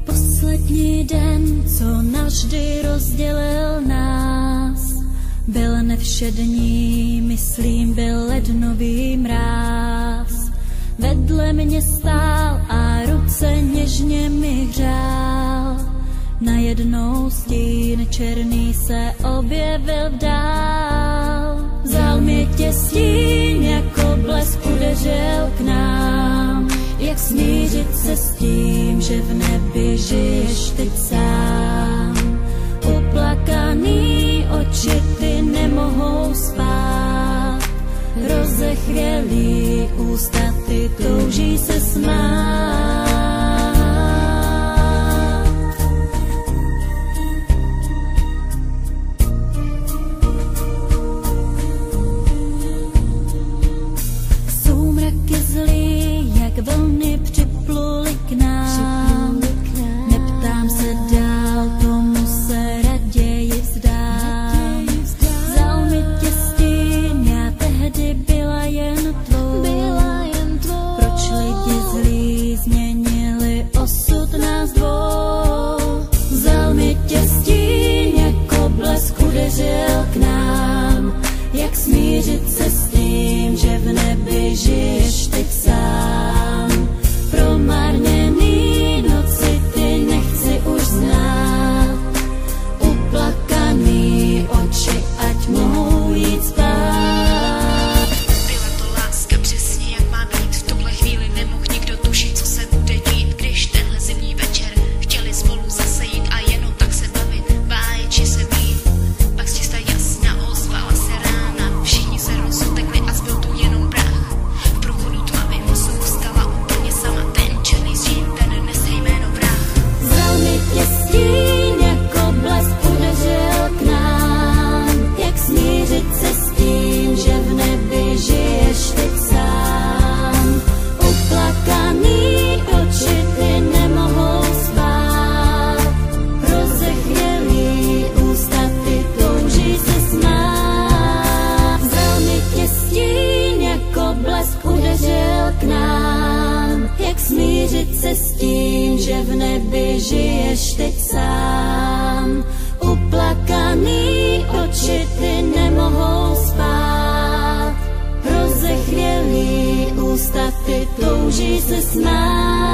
Poslední den, co navždy rozdělil nás, byl nevšední, myslím, byl lednový mráz. Vedle mě stál a ruce něžně mi hřál. Najednou stín černý se objevil v dál. Vzal mě tě stín, jako blesk udeřil k nám. Jak smířit se s tím, že v nebi žiješ teď sám? Uplakaný oči ty nemohou spát, rozechvělý ústa ty touží se smát. Soumrak je zlý, jak vlny připluly k nám. Neptám se dál, tomu se raději vzdám. Vzal mi tě stín, já tehdy byla jen tvou. Proč lidi zlí změnili osud nás dvou? Vzal mi tě stín, jako blesk udeřil k nám. Jak smířit se s tím, že v nebi žiješ teď sám? Promarněný noci ty nechci už znát. Uplakaný oči, ať mohou jít spát. Byla to láska přesně jak má být. V tuhle chvíli nemohl nikdo tušit, co se bude dít. Když tenhle zimní večer chtěli spolu zase jít a jenom tak se bavit, báječi se být. Pak čista jasna ozvala se rána. Všichni se rozutekli a zbyl tu jenom prach. V průchodu tmavým zůstala úplně sama. Ten černý stín, ten nese jméno vrah. Vzal mi tě stín, jako blesk udeřil k nám. Jak smířit se s tím, že v nebi žiješ teď sám? Uplakaný oči ty nemohou spát, rozechvělý ústa ty touží se smát. Vzal mi tě stín, jako blesk udeřil k nám. Jak smířit se s tím, že v nebi žiješ teď sám? Uplakaný oči ty nemohou spát, rozechvělý ústa ty touží se smát.